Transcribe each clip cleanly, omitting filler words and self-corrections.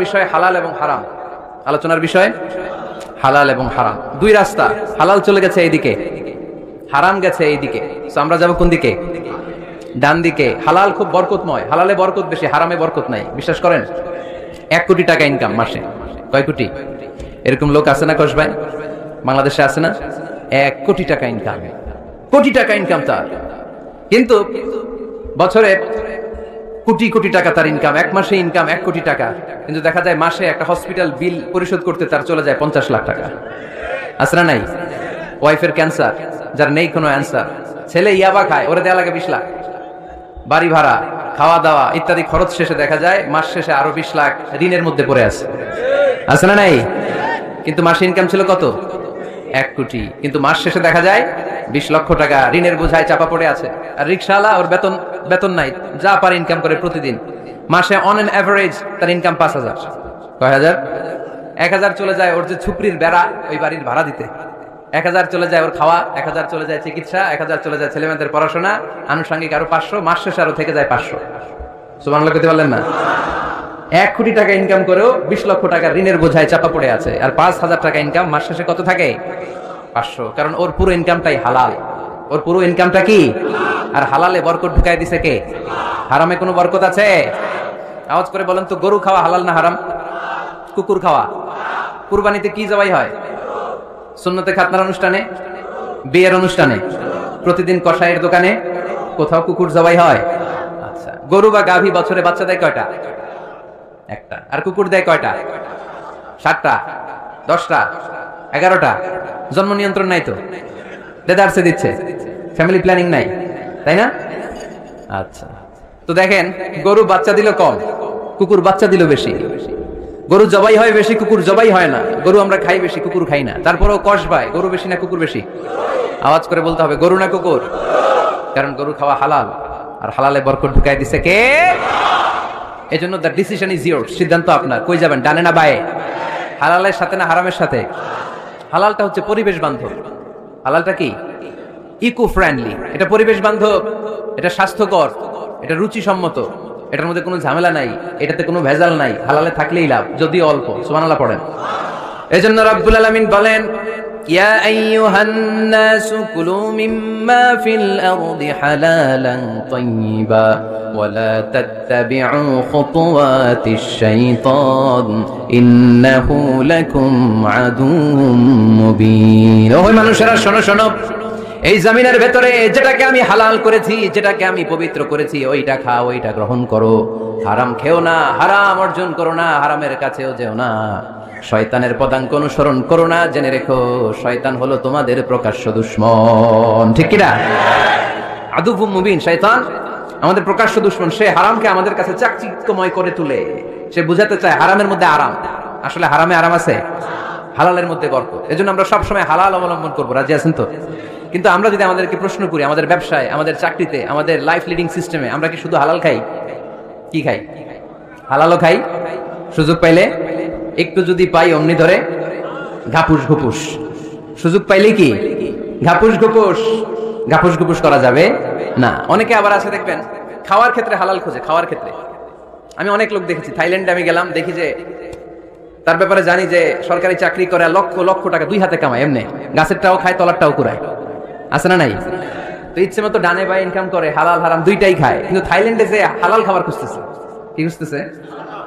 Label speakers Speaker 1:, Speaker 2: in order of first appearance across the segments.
Speaker 1: বিষয় হালাল এবং হারাম। আলোচনার বিষয় হালাল এবং হারাম। দুই রাস্তা, হালাল চলে গেছে এইদিকে, হারাম গেছে এইদিকে। আমরা যাব কোন দিকে? ডান দিকে। হালাল খুব বরকতময়, হালালে বরকত বেশি, হারামে বরকত নাই। বিশ্বাস করেন? 1 কোটি টাকা ইনকাম মাসে। কয় কোটি? এরকম লোক আছে না কসবাই? বাংলাদেশে আছে না? 1 কোটি টাকা ইনকাম, কোটি টাকা ইনকাম তার। কিন্তু বছরে কোটি কোটি টাকা তার ইনকাম, 1 মাসে ইনকাম 1 কোটি টাকা। কিন্তু দেখা যায় মাসে একটা হসপিটাল বিল পরিশোধ করতে তার চলে যায় 50 লাখ টাকা। আছে না নাই? ওয়াইফের ক্যান্সার, যার নেই কোনো অ্যান্সার। ছেলে ইয়াবা খায়, ওরে দেয়া লাগে 20 লাখ। বাড়ি ভাড়া, খাওয়া দাওয়া ইত্যাদি খরচ শেষে দেখা যায় মাস শেষে আরো 20 লাখ ঋণের মধ্যে পড়ে আছে। আছে না নাই? কিন্তু মাসে ইনকাম ছিল কত? 1 কোটি। কিন্তু মাস শেষে দেখা যায় 20 লক্ষ টাকা ঋণের বোঝায় চাপা পড়ে আছে। আর রিকশাওয়ালা, ওর বেতন নাই, যা পারে ইনকাম করে প্রতিদিন। মাসে অন এন এভারেজ তার ইনকাম 5000। কয় হাজার? 1000 চলে যায় ওর যে ছুপড়ির বেড়া, ওই বাড়ির ভাড়া দিতে। 1000 চলে যায় ওর খাওয়া, 1000 চলে যায় চিকিৎসা, 1000 চলে যায় ছেলেমেয়েদের পড়াশোনা, আনুষঙ্গিক আরো 500, মাস শেষে আরো থেকে যায় 500। সুবহানাল্লাহ কইতে পারলেন না? 1 কোটি টাকা ইনকাম করেও 20 লক্ষ টাকা ঋণের বোঝায় চাপা পড়ে আছে। আর 5000 টাকা ইনকাম, মাস শেষে কত থাকে? 500। কারণ ওর পুরো ইনকামটাই হালাল। ওর পুরো ইনকামটা কি? আর হালালে বরকত ঢুকাই দিছে কে? হারামে কোনো বরকত আছে? আওয়াজ করে বলেন তো, গরু খাওয়া হালাল না হারাম? কুকুর খাওয়া? কুরবানিতে কি জবাই হয়? সুন্নতে খাতনার অনুষ্ঠানে, বিয়ের অনুষ্ঠানে, প্রতিদিন কসাইয়ের দোকানে, কোথাও কুকুর জবাই হয়? আচ্ছা, গরু বা গাভী বছরে বাচ্চা দেয় কয়টা? একটা। আর কুকুর দেয় কয়টা? 7টা, 10টা, 11টা। জন্ম নিয়ন্ত্রণ নাই তো, দেদারসে দিচ্ছে, ফ্যামিলি প্ল্যানিং নাই, তাই না? আচ্ছা, তো দেখেন, গরু বাচ্চা দিল কম, কুকুর বাচ্চা দিল বেশি। গরু জবাই হয় বেশি, কুকুর জবাই হয় না। গরু আমরা খাই বেশি, কুকুর খাই না। তারপরেও কসবাই, গরু বেশি না কুকুর বেশি? আওয়াজ করে বলতে হবে, গরু না কুকুর? কারণ গরু খাওয়া হালাল, আর হালালে বরকত ঢুকাই দিছে কে? এজন্য দ্য ডিসিশন ইজ ইয়োরস। সিদ্ধান্ত আপনার। কই যাবেন, ডানে না বায়ে? হালালের সাথে না হারামের সাথে? হালালটা হচ্ছে পরিবেশ বান্ধব। হালালটা কি? Eco friendly. এটা পরিবেশ বান্ধব, এটা স্বাস্থ্যকর, এটা রুচিসম্মত, এটার মধ্যে কোনো ঝামেলা নাই, এটাতে কোনো ভেজাল নাই। হালালে থাকলেই লাভ, যদিও অল্প। সুবহানাল্লাহ পড়েন। এজন্য রাব্বুল আলামিন বলেন, ইয়া আইয়ুহান নাসু কুলু মিম্মা ফিল আরদি হালালান তাইয়্যিবা ওয়া লা তাত্তাবিউ খুতুওয়াতিশ শাইতান ইন্নাহু লাকুম আদুউম মুবিন। ওহে মানুষেরা, শোনো শোনো, এই জমিনের ভেতরে যেটাকে আমি হালাল করেছি, যেটাকে আমি পবিত্র করেছি, ওইটা খাও, ওইটা গ্রহণ করো। হারাম খেও না, হারাম অর্জন করো না, হারামের কাছেও যেও না। শয়তানের পদাঙ্ক অনুসরণ করো না। জেনে রেখো, শয়তান হলো তোমাদের প্রকাশ্য দুশমন। ঠিক কিনা? আদুউম মুবিন। শয়তান আমাদের প্রকাশ্য দুশমন। সে হারামকে আমাদের কাছে চাকচিক্যময় করে তুলে। সে বুঝাতে চায় হারামের মধ্যে আরাম। আসলে হারামে আরাম আছে, হালালের মধ্যে বরকত। এজন্য আমরা সবসময় হালাল অবলম্বন করবো। রাজি আছেন তো? কিন্তু আমরা যদি আমাদেরকে প্রশ্ন করি, আমাদের ব্যবসায়, আমাদের চাকরিতে, আমাদের লাইফ লিডিং সিস্টেমে আমরা কি শুধু হালাল খাই? কি খাই? হালালও খাই, সুযোগ পাইলে একটু যদি পাই অমনি ধরে ঘাপুস ঘুপুস। সুযোগ পাইলে কি ঘাপুস ঘুপুস? ঘাপুস ঘুপুস করা যাবে না। অনেকে আবার আছে দেখবেন, খাওয়ার ক্ষেত্রে হালাল খোঁজে। খাওয়ার ক্ষেত্রে আমি অনেক লোক দেখেছি। থাইল্যান্ডে আমি গেলাম, দেখি যে তার ব্যাপারে জানি যে সরকারি চাকরি করে লক্ষ লক্ষ টাকা 2 হাতে কামায়। এমনি গাছেরটাও খায়, তলারটাও কুড়ায়। আছে না নাই? তো ইচ্ছে মতো ডানে বায়ে ইনকাম করে, হালাল হারাম দুইটাই খায়। কিন্তু থাইল্যান্ডে যে হালাল খাবার খুঁজতেছে, কি খুঁজতেছে?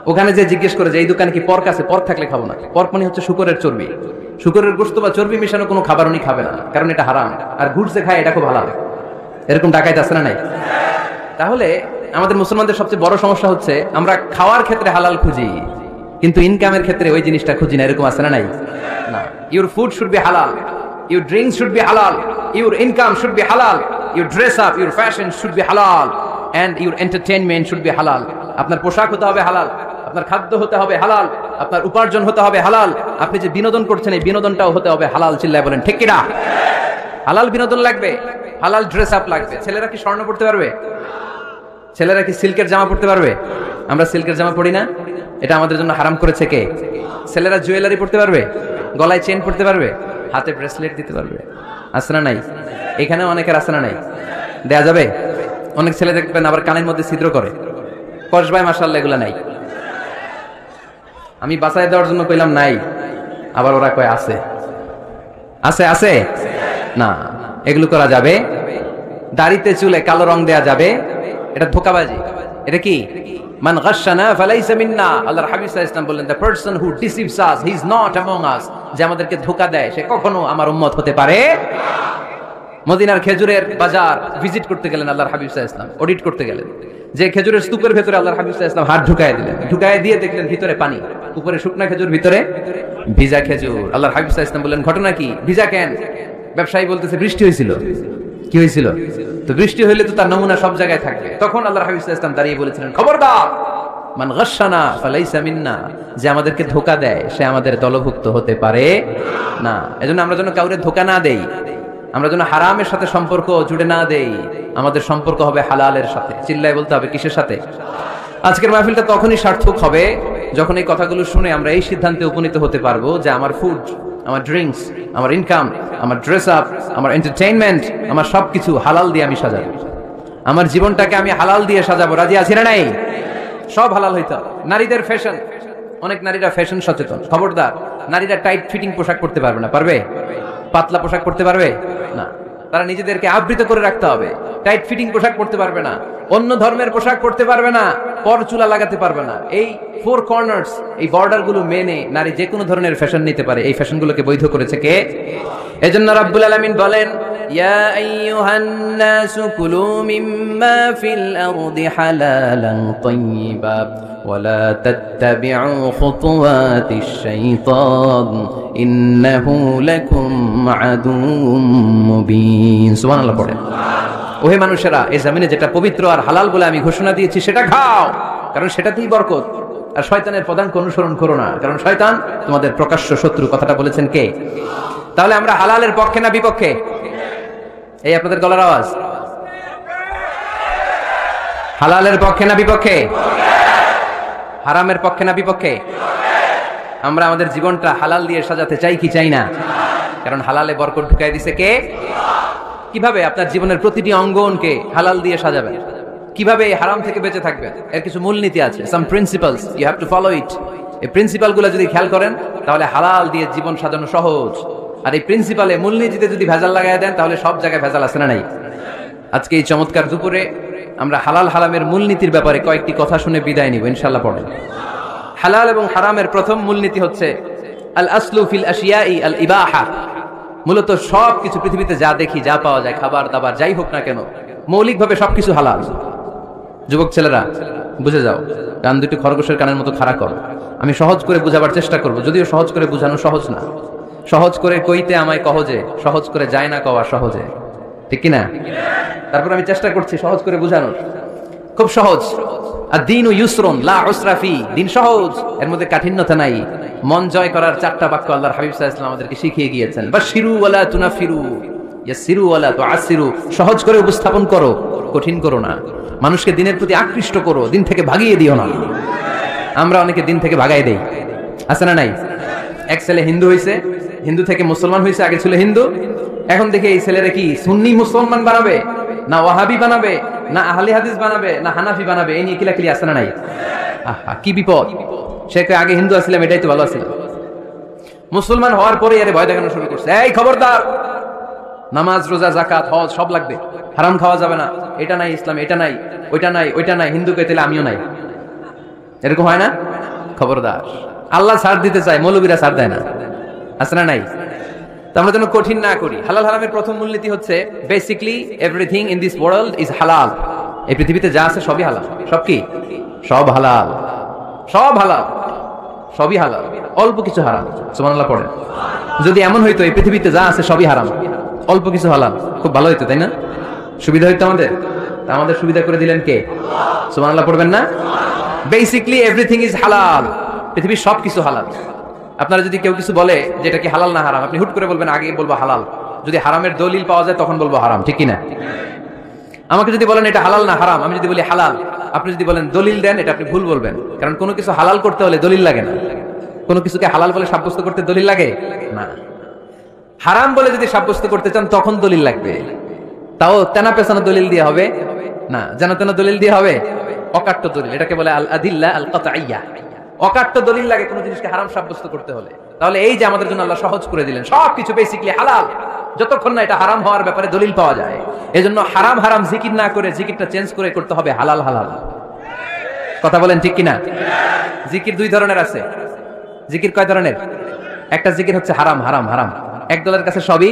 Speaker 1: ওখানে যে জিজ্ঞেস করে যে এই দোকানে কি পর্ক আছে? পর্ক থাকলে খাবো না। পর্ক মানে হচ্ছে শুকরের চর্বি। শুকরের গোশত বা চর্বি মেশানো কোনো খাবার উনি খাবে না, কারণ এটা হারাম। আর ঘুরছে খায়, এটা খুব হালাল। এরকম ডাকাইত আছে না নাই? তাহলে আমাদের মুসলমানদের সবচেয়ে বড় সমস্যা হচ্ছে আমরা খাওয়ার ক্ষেত্রে হালাল খুঁজি, কিন্তু ইনকামের ক্ষেত্রে ওই জিনিসটা খুঁজি না। এরকম আছে না নাই? না। Your food should be halal, your drinks should be halal, your income should be halal, your dress up, your fashion should be halal, and your entertainment should be halal. আপনার পোশাক হতে হবে হালাল, আপনার খাদ্য হতে হবে হালাল, আপনার উপার্জন হতে হবে হালাল, আপনি যে বিনোদন করছেন এই বিনোদনটাও হতে হবে হালাল। চিল্লায় বলেন ঠিক কিনা? হালাল বিনোদন লাগবে, হালাল ড্রেস আপ লাগবে। ছেলেরা কি স্বর্ণ পড়তে পারবে? ছেলেরা কি সিল্কের জামা পড়তে পারবে? আমরা সিল্কের জামা পড়ি না, এটা আমাদের জন্য হারাম করেছে কে? ছেলেরা জুয়েলারি পড়তে পারবে? গলায় চেন পড়তে পারবে? হাতে ব্রেসলেট দিতে পারবে? আছে না নাই? এখানে অনেকের আছে না নাই? দেয়া যাবে? অনেক ছেলে দেখবেন আবার কানের মধ্যে ছিদ্র করে। কসবায় মাশাআল্লাহ এগুলা নাই। আমি বাঁচাই দেওয়ার জন্য কইলাম নাই, আবার ওরা কয় আছে। আছে আছে না, এগুলো করা যাবে? দাড়িতে চুলে কালো রং দেয়া যাবে? এটা ধোঁকাবাজি। এটা কি? মান গাশশানা ফালাইসা মিন্না। আল্লাহর হাবিব সাল্লাল্লাহু আলাইহি ওয়াসাল্লাম বললেন, the person who deceives us he is not among আস। যে আমাদেরকে ধোঁকা দেয় সে কখনো আমার উম্মত হতে পারে। মদিনার খেজুরের বাজার ভিজিট করতে গেলেন আল্লাহর হাবিব সাল্লাল্লাহু আলাইহি ওয়াসাল্লাম, অডিট করতে গেলেন। যে খেজুরের স্তূপের ভিতরে আল্লাহর হাবিব সাল্লাল্লাহু আলাইহি ওয়াসাল্লাম হাত ঢুকায় দিলেন, ঢুকায় দিয়ে দেখলেন ভিতরে পানি, উপরে শুকনা খেজুর, ভিতরে ভিজা খেজুর। আল্লাহর হাবিব সাল্লাল্লাহু আলাইহি ওয়াসাল্লাম বললেন, ঘটনা কি? ভিজা কেন? ব্যবসায়ী বলতেছে বৃষ্টি হয়েছিল। কি হয়েছিল? তো বৃষ্টি হইলে তো তার নমুনা সব জায়গায় থাকবে। তখন আল্লাহর হাবিব সাল্লাল্লাহু আলাইহি ওয়াসাল্লাম দাঁড়িয়ে বলেছিলেন, খবরদার, মান গাশশানা ফালাইসা মিন্না। যে আমাদেরকে ধোঁকা দেয় সে আমাদের দলভুক্ত হতে পারে না। এজন্য আমরা যেন কাউরে ধোঁকা না দেই, আমরা যেন হারামের সাথে সম্পর্ক জুড়ে না দেই। আমাদের সম্পর্ক হবে হালালের সাথে। চিল্লায় বলতে হবে কিসের সাথে? আজকের মাহফিলটা তখনই সার্থক হবে যখন এই কথাগুলো শুনে আমরা এই সিদ্ধান্তে উপনীত হতে পারবো যে আমার ফুড, আমার ড্রিঙ্কস, আমার ইনকাম, আমার ড্রেস আপ, আমার এন্টারটেইনমেন্ট, আমার সবকিছু হালাল দিয়ে আমি সাজাবো। আমার জীবনটাকে আমি হালাল দিয়ে সাজাবো। রাজি আছি না নাই? সব হালাল হইতে হবে। নারীদের ফ্যাশন, অনেক নারীরা ফ্যাশন সচেতন। খবরদার, নারীরা টাইট ফিটিং পোশাক পরতে পারবে না। পারবে? পাতলা পোশাক পরতে পারবে না। তারা নিজেদেরকে আবৃত করে রাখতে হবে। টাইট ফিটিং পোশাক পরতে পারবে না, অন্য ধর্মের পোশাক পরতে পারবে না, পর চুলা লাগাতে পারবে না। এই ফোর কর্নার্স, এই বর্ডার গুলো মেনে নারী যে কোনো ধরনের ফ্যাশন নিতে পারে। এই ফ্যাশন গুলোকে বৈধ করেছে কে? এজন্য রাব্বুল আলামিন বলেন, ইয়া আইয়ুহান নাসু কুলু মিম্মা ফিল আরদি হালালান তাইয়্যিবা ওয়া লা তাত্তাবিউ খুতুওয়াতিশ শাইতান ইন্নাহু লাকুম আদুউম মুবিন। সুবহানাল্লাহ পড়েন। ওহে মানুষেরা, এই জমিনে যেটা পবিত্র আর হালাল বলে আমি ঘোষণা দিয়েছি সেটা খাও, কারণ সেটাতেই বরকত। আর শয়তানের পদাঙ্ক অনুসরণ করো না, কারণ শয়তান তোমাদের প্রকাশ্য শত্রু। কথাটা বলেছেন কে? তাহলে আমরা হালালের পক্ষে না বিপক্ষে? এই আপনাদের গলার আওয়াজ। হালালের পক্ষে না বিপক্ষে? হারামের পক্ষে না বিপক্ষে? আমরা আমাদের জীবনটা হালাল দিয়ে সাজাতে চাই কি চাই না? কারণ হালালে বরকত ঢুকাই দিছে কে? কিভাবে আপনার জীবনের প্রতিটি অঙ্গনকে হালাল দিয়ে সাজাবেন? কিভাবে এই হারাম থেকে বেঁচে থাকবেন? এর কিছু মূলনীতি আছে, some principles, you have to follow it. এই প্রিন্সিপালগুলো যদি খেয়াল করেন তাহলে হালাল দিয়ে জীবন সাজানো সহজ। আর এই প্রিন্সিপালে, মূলনীতিতে যদি ভেজাল লাগাই দেন তাহলে সব জায়গায় ভেজাল আছে না নাই? আজকে এই চমৎকার দুপুরে আমরা হালাল হারামের মূলনীতির ব্যাপারে কয়েকটি কথা শুনে বিদায় নিব ইনশাআল্লাহ। পড়েন। হালাল এবং হারামের প্রথম মূলনীতি হচ্ছে আল আসলু ফিল আশিয়াই আল ইবাহা। মূলত সবকিছু পৃথিবীতে যা দেখি, যা পাওয়া যায়, খাবার দাবার যাই হোক না কেন, মৌলিকভাবে সবকিছু হালাল। যুবক ছেলেরা বুঝে যাও, কান দুটি খরগোশের কানের মতো খাড়া করো। আমি সহজ করে বুঝাবার চেষ্টা করব, যদিও সহজ করে বুঝানো সহজ না। সহজ করে কইতে আমায় কহজে, সহজ করে যায় না কওয়া সহজে, ঠিক কিনা? তারপর আমি চেষ্টা করছি সহজ করে বুঝানোর। খুব সহজ। আর দিন ও ইউসরুন লা উসরা ফি। দিন সহজ, এর মধ্যে কাঠিন্যতা নাই। মন জয় করার চারটা বাক্য আল্লাহর হাবিব সাল্লাল্লাহু আলাইহি ওয়াসাল্লাম আমাদেরকে শিখিয়ে গিয়েছেন। বাশিরু ওয়ালা তুনাফিরু, ইয়াসিরু ওয়ালা তুআসিরু। সহজ করে উপস্থাপন করো, কঠিন করো না। মানুষকে দিনের প্রতি আকৃষ্ট করো, দিন থেকে ভাগিয়ে দিও না। আমরা অনেকে দিন থেকে ভাগাই দেই, আছে না নাই? এক ছেলে হিন্দু হইছে, হিন্দু থেকে মুসলমান হইছে। আগে ছিল হিন্দু, এখন দেখে এই ছেলেরা কি সুন্নি মুসলমান বানাবে, না ওয়াহাবি বানাবে, না আহলে হাদিস বানাবে, না হানাফি বানাবে, এই নিয়ে কিলাকিলি আছে না নাই? আহা, কি বিপদ! সে আগে হিন্দু আসছিলাম, এটাই তো ভালো আছিল। মুসলমান হওয়ার পরে আরে ভয় দেখানো শুরু করছে, এই খবরদার, নামাজ রোজা জাকাত হজ সব লাগবে, হারাম খাওয়া যাবে না, এটা নাই ইসলাম, এটা নাই, ওইটা নাই, ওইটা নাই, হিন্দুকে তাহলে আমিও নাই। এরকম হয় না? খবরদার। আল্লাহ ছাড় দিতে চায়, মৌলবীরা ছাড় দেয় না, আছে না নাই? তো আমরা যেন কঠিন না করি। হালাল হারামের প্রথম মূলনীতি হচ্ছে basically everything in this world is হালাল। এই পৃথিবীতে যা আছে সবই হালাল। সব কি? সব হালাল, সব হালাল, সবই হালাল, অল্প কিছু হারাম। সুবহানাল্লাহ পড়েন। যদি এমন হইতো এই পৃথিবীতে যা আছে সবই হারাম, অল্প কিছু হালাল, খুব ভালো হইতো, তাই না? সুবিধা হইতো আমাদের। আমাদের সুবিধা করে দিলেন কে? সুবহানাল্লাহ পড়বেন না? বেসিকলি এভরিথিং ইজ হালাল। পৃথিবীর সব কিছু হালাল। আপনারা যদি কেউ কিছু বলে যে এটা কি হালাল না হারাম, আপনি হুট করে বলবেন আগে বলবো হালাল। যদি হারামের দলিল পাওয়া যায় তখন বলবো হারাম, ঠিক কিনা? আমাকে যদি বলেন এটা হালাল না হারাম, আমি যদি বলি হালাল, আপনি যদি বলেন দলিল দেন, এটা আপনি ভুল বলবেন। কারণ কোনো কিছু হালাল করতে হলে দলিল লাগে না। কোনো কিছুকে হালাল বলে সাব্যস্ত করতে দলিল লাগে না। হারাম বলে যদি সাব্যস্ত করতে চান তখন দলিল লাগবে, তাও তেনা পেছানো দলিল দিয়ে হবে না, যেন তেন দলিল দিয়ে হবে, অকাট্য দলিল। এটাকে বলে আল আদিল্লা আল কাতঈয়া। অকাট্য দলিল লাগে কোনো জিনিসকে হারাম সাব্যস্ত করতে হলে। তাহলে এই যে আমাদের জন্য আল্লাহ সহজ করে দিলেন, সবকিছু বেসিক্যালি হালাল, যতক্ষণ না এটা হারাম হওয়ার ব্যাপারে দলিল পাওয়া যায়। এজন্য হারাম হারাম জিকির না করে জিকিরটা চেঞ্জ করে করতে হবে হালাল হালাল। কথা বলেন ঠিক কিনা? জিকির দুই ধরনের আছে। জিকির কয় ধরনের? একটা জিকির হচ্ছে হারাম হারাম হারাম, এক দলের কাছে সবই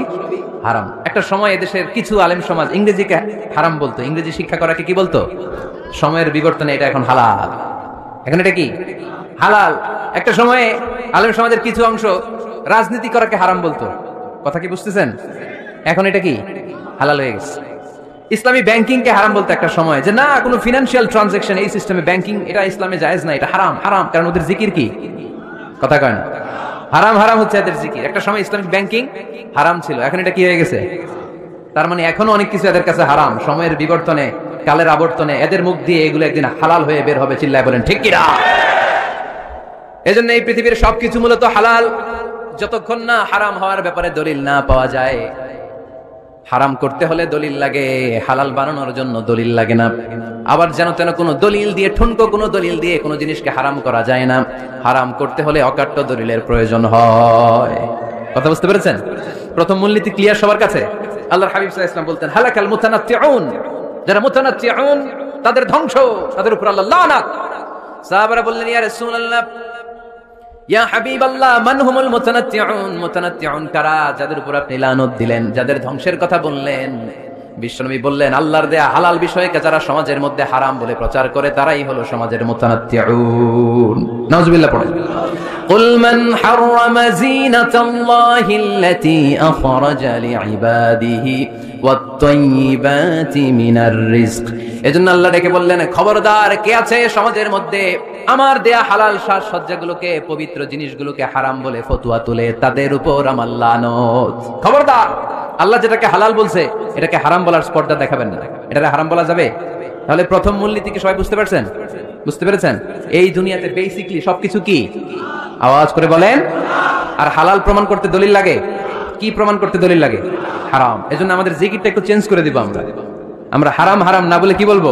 Speaker 1: হারাম। একটা সময় এদেশের কিছু আলেম সমাজ ইংরেজিকে হারাম বলতো, ইংরেজি শিক্ষা করাকে কি বলতো? সময়ের বিবর্তনে এটা এখন হালাল। এখন এটা কি হালাল। একটা সময়ে আলেম সমাজের কিছু অংশ রাজনীতি করাকে হারাম বলতো। কথা কি বুঝতেছেন? এখন এটা কি হালাল হয়ে গেছে। ইসলামী ব্যাংকিং কে হারাম বলতো একটা সময়, যে না কোনো ফিনান্সিয়াল ট্রানজাকশন এই সিস্টেমে ব্যাংকিং এটা ইসলামে জায়েজ না, এটা হারাম হারাম, কারণ ওদের জিকির কি? কথা কয় না? হারাম হারাম হচ্ছে এদের জিকির। একটা সময় ইসলামিক ব্যাংকিং হারাম ছিল, এখন এটা কি হয়ে গেছে? তার মানে এখনো অনেক কিছু এদের কাছে হারাম। সময়ের বিবর্তনে, কালের আবর্তনে এদের মুখ দিয়ে এগুলো একদিন হালাল হয়ে বের হবে। চিল্লায় বলেন ঠিক কিনা? এজন্য এই পৃথিবীর সবকিছু মূলত হালাল, যতক্ষণ না হারাম হওয়ার ব্যাপারে দলিল না পাওয়া যায়। হারাম করতে হলে দলিল লাগে, হালাল বানানোর জন্য দলিল লাগে না। আবার যেন তেন কোনো দলিল দিয়ে, ঠুনকো কোনো দলিল দিয়ে কোনো জিনিসকে হারাম করা যায় না। হারাম করতে হলে অকাট্য দলিলের প্রয়োজন হয়। কথা বুঝতে পেরেছেন? প্রথম মূলনীতি ক্লিয়ার সবার কাছে? আল্লাহর হাবিব সাল্লাল্লাহু আলাইহি ওয়াসাল্লাম বলতেন, হালাকাল মুতানাত্তিউন, যারা মুতানাত্তিউন তাদের ধ্বংস, তাদের উপর আল্লাহ লানাত। সাহাবারা বললেন, ইয়া রাসূলুল্লাহ, ইয়া হাবিবাল্লাহ, মান হুমুল মুতানাত্তিউন? মুতানাত্তিউন কারা, যাদের উপর আপনি লানত দিলেন, যাদের ধ্বংসের কথা বললেন? বিশ্বনবী বললেন, আল্লাহর দেয়া হালাল বিষয়কে যারা সমাজের মধ্যে হারাম বলে প্রচার করে তারাই হলো সমাজের মুতানাত্তিউন। নাউজুবিল্লাহ পড়েন। قل من حرم زينة الله التي أخرج لعباده والطيبات من الرزق। এজন্য আল্লাহ ডেকে বললেন, খবরদার, কে আছে সমাজের মধ্যে আমার দেয়া হালাল সাজসজ্জাগুলোকে, পবিত্র জিনিসগুলোকে হারাম বলে ফতোয়া তুলে, তাদের উপর আমার লানত। খবরদার, আল্লাহ যেটাকে হালাল বলছে এটাকে হারাম বলার স্পর্ধা দেখাবেন না। এটাকে হারাম বলা যাবে? তাহলে প্রথম মূলনীতি কি সবাই বুঝতে পারছেন? বুঝতে পেরেছেন? এই দুনিয়াতে বেসিক্যালি সবকিছু কি? আওয়াজ করে বলেন। আর হালাল প্রমাণ করতে দলিল লাগে। কি প্রমাণ করতে দলিল লাগে? হারাম। এজন্য আমাদের জিকিরটা একটু চেঞ্জ করে দিব। আমরা হারাম হারাম না বলে কি বলবো?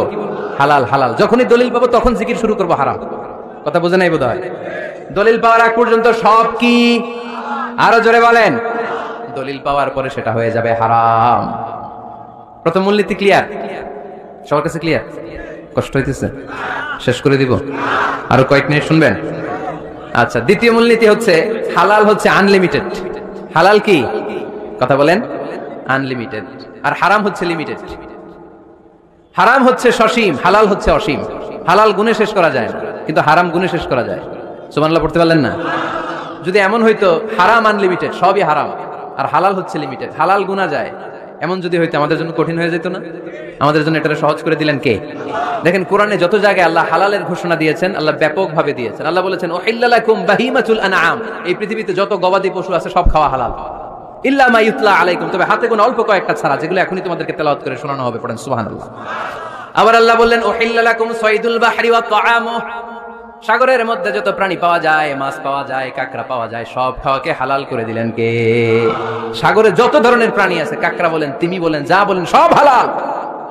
Speaker 1: হালাল হালাল। যখনই দলিল পাবো তখন জিকির শুরু করবো হারাম। কথা বোঝে নাই বোধহয়? দলিল পাওয়ার আগ পর্যন্ত সব কি? আরো জোরে বলেন। দলিল পাওয়ার পরে সেটা হয়ে যাবে হারাম। প্রথম মূলনীতি ক্লিয়ার? সবার কাছে ক্লিয়ার? কষ্ট হইতেছে? শেষ করে দিব? আরো কয়েক মিনিট শুনবেন? আচ্ছা, দ্বিতীয় মূলনীতি হচ্ছে হালাল হচ্ছে আনলিমিটেড। হালাল কি? কথা বলেন। আনলিমিটেড। আর হারাম হচ্ছে লিমিটেড। হারাম হচ্ছে সসীম, হালাল হচ্ছে অসীম। হালাল গুণে শেষ করা যায় না, কিন্তু হারাম গুণে শেষ করা যায়। সুবহানাল্লাহ পড়তে পারলেন না? যদি এমন হইতো হারাম আনলিমিটেড, সবই হারাম, আর হালাল হচ্ছে লিমিটেড, হালাল গুণা যায়, এমন যদি হইতো আমাদের জন্য কঠিন হয়ে যেত না? আমাদের জন্য এটা সহজ করে দিলেন কে? দেখেন, কোরআনে যত জায়গায় আল্লাহ হালালের ঘোষণা দিয়েছেন, আল্লাহ ব্যাপকভাবে দিয়েছেন। আল্লাহ বলেছেন, উহিল্লা লাকুম বাহিমাতুল আনআম, এই পৃথিবীতে যত গবাদি পশু আছে সব খাওয়া হালাল, ইল্লা মা ইউতলা আলাইকুম, তবে হাতে গোনা অল্প কয়েকটা ছাড়া, যেগুলো এখনই তোমাদেরকে তেলাওয়াত করে শোনানো হবে। পড়েন সুবহানাল্লাহ। আবার আল্লাহ বললেন, উহিল্লা লাকুম সাইদুল বাহরি ওয়া তাআমুহু, সাগরের মধ্যে যত প্রাণী পাওয়া যায়, মাছ পাওয়া যায়, কাঁকড়া পাওয়া যায়, সব খাওয়াকে হালাল করে দিলেন কে? সাগরে যত ধরনের প্রাণী আছে, কাঁকড়া বলেন, তিমি বলেন, যা বলেন, সব হালাল,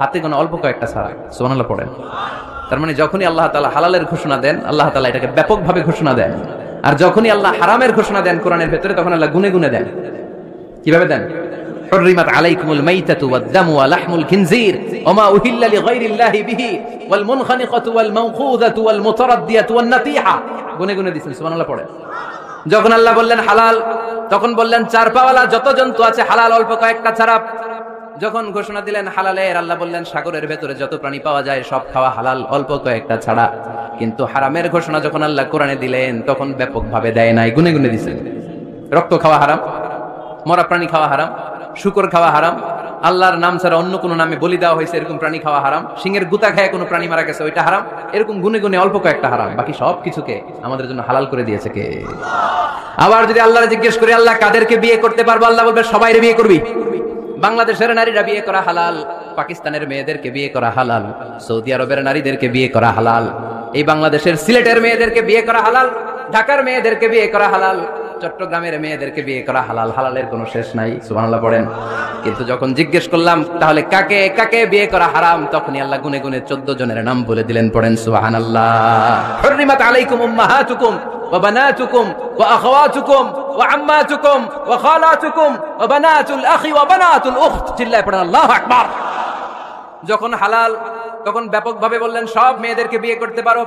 Speaker 1: হাতে গোনা অল্প কয়েকটা ছাড়া। সুবহানাল্লাহ পড়েন। তার মানে যখনই আল্লাহ তাআলা হালালের ঘোষণা দেন, আল্লাহ তাআলা এটাকে ব্যাপকভাবে ঘোষণা দেন। আর যখনই আল্লাহ হারামের ঘোষণা দেন কোরআনের ভেতরে, তখন আল্লাহ গুনে গুনে দেন। কিভাবে দেন? হুররিমাত আলাইকুমুল মাইতাতু ওয়াদ-দামু ওয়া লাহমুল খিনজির ওয়া মা উহিল্লা লিগাইরিল্লাহি বিহি ওয়াল মুনখানিকাতু ওয়াল মাওখুযাতু ওয়াল মুতারাদ্দিয়াতু ওয়ান নাতিহা, গুনে গুনে দিয়েছেন। সুবহানাল্লাহ পড়েন। যখন আল্লাহ বললেন হালাল, তখন বললেন চার পাওয়ালা যত জন্তু আছে হালাল, অল্প কয়েকটা ছাড়া। যখন ঘোষণা দিলেন হালালের, আল্লাহ বললেন সাগরের ভেতরে যত প্রাণী পাওয়া যায় সব খাওয়া হালাল, অল্প কয়েকটা ছাড়া। কিন্তু হারামের ঘোষণা যখন আল্লাহ কোরআনে দিলেন, তখন ব্যাপকভাবে দেয় নাই, গুনে গুনে দিয়েছেন। রক্ত খাওয়া হারাম, মরা প্রাণী খাওয়া হারাম, শুকর খাওয়া হারাম, আল্লাহর নাম ছাড়া অন্য কোনো নামে বলি দেওয়া হয়েছে এরকম প্রাণী খাওয়া হারাম, সিংহের গুতা খায় কোনো প্রাণী মারা গেছে ওইটা হারাম। এরকম গুনে গুনে অল্প কয়েকটা হারাম, বাকি সব কিছুকে আমাদের জন্য হালাল করে দিয়েছে কে? আবার যদি আল্লাহরে জিজ্ঞেস করি, আল্লাহ কাদেরকে বিয়ে করতে পারবো? আল্লাহ বলবে সবাইরে বিয়ে করবি। বাংলাদেশের নারীরা বিয়ে করা হালাল, পাকিস্তানের মেয়েদেরকে বিয়ে করা হালাল, সৌদি আরবের নারীদেরকে বিয়ে করা হালাল, এই বাংলাদেশের সিলেটের মেয়েদেরকে বিয়ে করা হালাল, ঢাকার মেয়েদেরকে বিয়ে করা হালাল, চট্টগ্রামের মেয়েদেরকে বিয়ে করা হালাল, হালালের কোনো শেষ নাই, সুবহানাল্লাহ পড়েন। কিন্তু যখন জিজ্ঞেস করলাম তাহলে কাকে কাকে বিয়ে করা হারাম, তখনই আল্লাহ গুনে গুনে 14 জনের নাম বলে দিলেন, পড়েন সুবহানাল্লাহ। হুররিমাত আলাইকুম উম্মাহাতুকুম ওয়া বানাতুকুম ওয়া আখাওয়াতুকুম ওয়া আম্মাতুকুম ওয়া খালাতুকুম ওয়া বানাতুল আখি ওয়া বানাতুল উখত, চিল্লায় পড়েন আল্লাহু আকবার। যখন হালাল তখন ব্যাপকভাবে বললেন সব মেয়েদেরকে বিয়ে করতে পারো।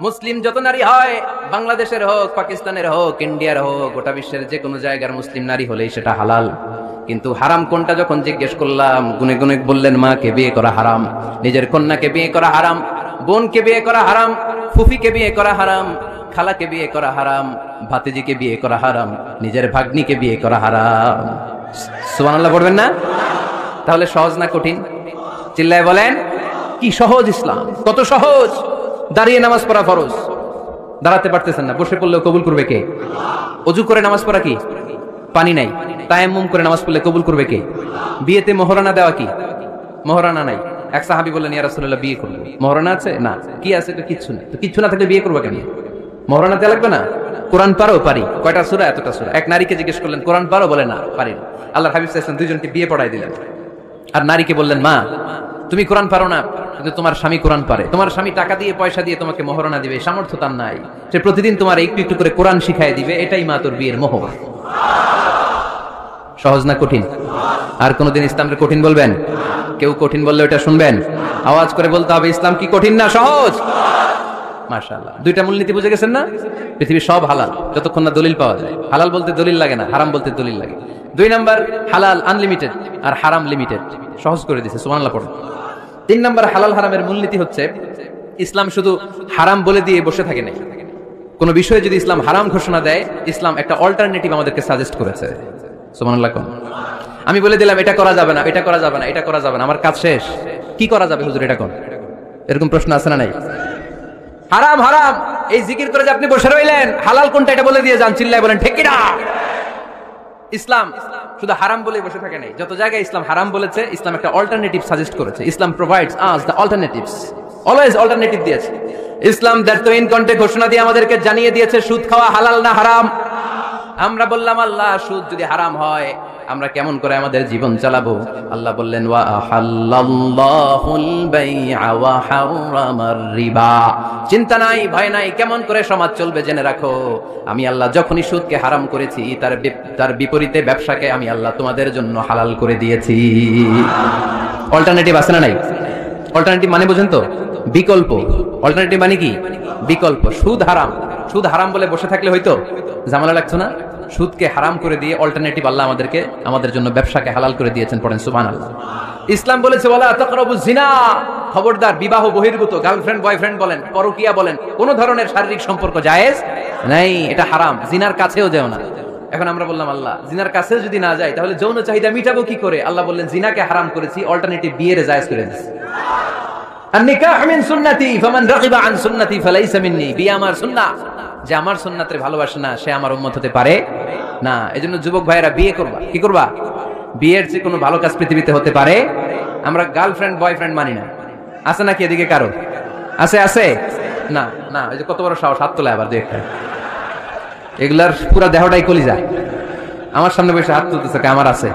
Speaker 1: মুসলিম যত নারী হয়, বাংলাদেশের হোক, পাকিস্তানের হোক, ইন্ডিয়ার হোক, গোটা বিশ্বের যে কোনো জায়গার মুসলিম নারী হলেই সেটা হালাল। কিন্তু হারাম কোনটা যখন জিজ্ঞেস করলাম, গুনে গুনে বললেন মাকে বিয়ে করা হারাম, নিজের কন্যাকে বিয়ে করা হারাম, বোনকে বিয়ে করা হারাম, ফুফিকে বিয়ে করা হারাম, খালাকে বিয়ে করা হারাম, ভাতিজিকে বিয়ে করা হারাম, নিজের ভাগ্নিকে বিয়ে করা হারাম। সুবহানাল্লাহ পড়বেন না? তাহলে সহজ না কঠিন? চিল্লায় বলেন, কি সহজ ইসলাম, কত সহজ। দাঁড়িয়ে নামাজ পড়া ফরজ, দাঁড়াতে পারতেছেন না, বসে পড়লেও কবুল করবে কে? ওযু করে নামাজ পড়া কি? পানি নাই, তায়াম্মুম করে নামাজ পড়লে কবুল করবে কে? বিয়েতে মোহরানা দেওয়া কি? মোহরানা নাই। এক সাহাবী বললেন, ইয়া রাসূলুল্লাহ বিয়ে করব, মোহরানা আছে? না। কি আছে? তো কিচ্ছু না। তো কিচ্ছু না থাকলে বিয়ে করবে কেন? মোহরানা দেওয়া লাগবে না? কোরআন পারো? পারি। কয়টা সূরা? এতটা সূরা। এক নারীকে জিজ্ঞেস করলেন, কোরআন পারো? বলে না, পারি না। আল্লাহর হাবিব সাল্লাল্লাহু আলাইহি ওয়াসাল্লাম দুইজনকে বিয়ে পড়াই দিলেন। আর নারীকে বললেন, মা তুমি কোরআন পারো না, কিন্তু তোমার স্বামী কোরআন পারে, তোমার স্বামী টাকা দিয়ে পয়সা দিয়ে তোমাকে মোহরানা দিবে, সামর্থ্য তার নাই, সে প্রতিদিন তোমার একটু একটু করে কোরআন শিখায় দিবে, এটাই মা তোর বিয়ের মোহ। সহজ না কঠিন? আর কোনদিন ইসলামকে কঠিন বলবেন? কেউ কঠিন বললে ওটা শুনবেন? আওয়াজ করে বলতে হবে, ইসলাম কি কঠিন না সহজ? মাশাআল্লাহ। দুইটা মূলনীতি বুঝে গেছেন না? পৃথিবীর সব হালাল যতক্ষণ না দলিল পাওয়া যায়। হালাল বলতে দলিল লাগে না, হারাম বলতে দলিল লাগে। 2 নাম্বার, হালাল আনলিমিটেড আর হারাম লিমিটেড, সহজ করে দিয়েছে, সুবহানাল্লাহ পড়ুন। 3 নাম্বার, হালাল হারামের মূলনীতি হচ্ছে ইসলাম শুধু হারাম বলে দিয়ে বসে থাকে না। কোন বিষয়ে যদি ইসলাম হারাম ঘোষণা দেয়, ইসলাম একটা অল্টারনেটিভ আমাদেরকে সাজেস্ট করেছে, সুবহানাল্লাহ। আমি বলে দিলাম এটা করা যাবে না, এটা করা যাবে না, এটা করা যাবে না, আমার কাজ শেষ, কি করা যাবে হুজুর এটা কোন? এরকম প্রশ্ন আছে না নাই? হারাম হারাম এই জিকির করে যে আপনি বসে রইলেন, হালাল কোনটা এটা বলে দিয়ে যান, চিল্লায় বলেন ঠিক কি না? ইসলাম শুধু হারাম বলে বসে থাকে নাই, যত জায়গায় ইসলাম হারাম বলেছে, ইসলাম একটা অল্টারনেটিভ সাজেস্ট করেছে। Islam provides us the alternatives, always alternative দিয়েছে। ইসলাম দ্যাটইন কন্টে ঘোষণা দিয়ে আমাদেরকে জানিয়ে দিয়েছে সুদ খাওয়া হালাল না হারাম। আমরা বললাম, আল্লাহ সুদ যদি হারাম হয় আমরা কেমন করে আমাদের জীবন চালাবো? আল্লাহ বললেন, ওয়া আহাল্লাল্লাহুল বাই'a ওয়া হারামার রিবা। চিন্তা নাই, ভয় নাই, কেমন করে সমাজ চলবে জেনে রাখো। আমি আল্লাহ যখনই সুদকে হারাম করেছি, তার বিপরীতে ব্যবসাকে আমি আল্লাহ তোমাদের জন্য হালাল করে দিয়েছি। অল্টারনেটিভ আছে না নাই? অল্টারনেটিভ মানে বুঝেন তো? বিকল্প। অল্টারনেটিভ মানে কি? বিকল্প। সুদ হারাম, সুদ হারাম বলে বসে থাকলে হয়তো ঝামেলা লাগতো না। সুদকে হারাম করে দিয়ে অল্টারনেটিভ আল্লাহ আমাদেরকে, আমাদের জন্য ব্যবসাকে হালাল করে দিয়েছেন, পড়েন সুবহানাল্লাহ। ইসলাম বলেছে, ওয়ালা তাকরাবুজ জিনা, খবরদার বিবাহ বহির্ভূত, গার্লফ্রেন্ড বয়ফ্রেন্ড বলেন, পরকীয়া বলেন, কোন ধরনের শারীরিক সম্পর্ক জায়েজ নাই, এটা হারাম। জিনার কাছেও যেও না। এখন আমরা বললাম, আল্লাহ জিনার কাছেও যদি না যাই তাহলে যৌন চাহিদা মিটাবো কি করে? আল্লাহ বললেন, জিনাকে হারাম করেছি, অল্টারনেটিভ বিয়ের জায়েজ করে দিয়েছি। আন-নিকাহু মিন সুন্নতি ফামান রাগিবা আন সুন্নতি ফালাইসা মিন্নি। বিয়ে আমার সুন্নাহ, যে আমার সুন্নাতের ভালোবাসে না সে আমার উম্মত হতে পারে না। এজন্য যুবক ভাইয়েরা বিয়ে করবা, কি করবা? বিয়ের যে কোনো ভালো কাজ পৃথিবীতে হতে পারে। আমরা গার্লফ্রেন্ড বয়ফ্রেন্ড মানি না, আছে নাকি এদিকে কারো? আছে? আছে না? না, এই যে কত বড় সাহস, হাত তোলে আবার দুই একটা। এগুলার পুরো দেহটাই কলিজা। আমার সামনে বসে হাত তুলতেছে, আমার আছে,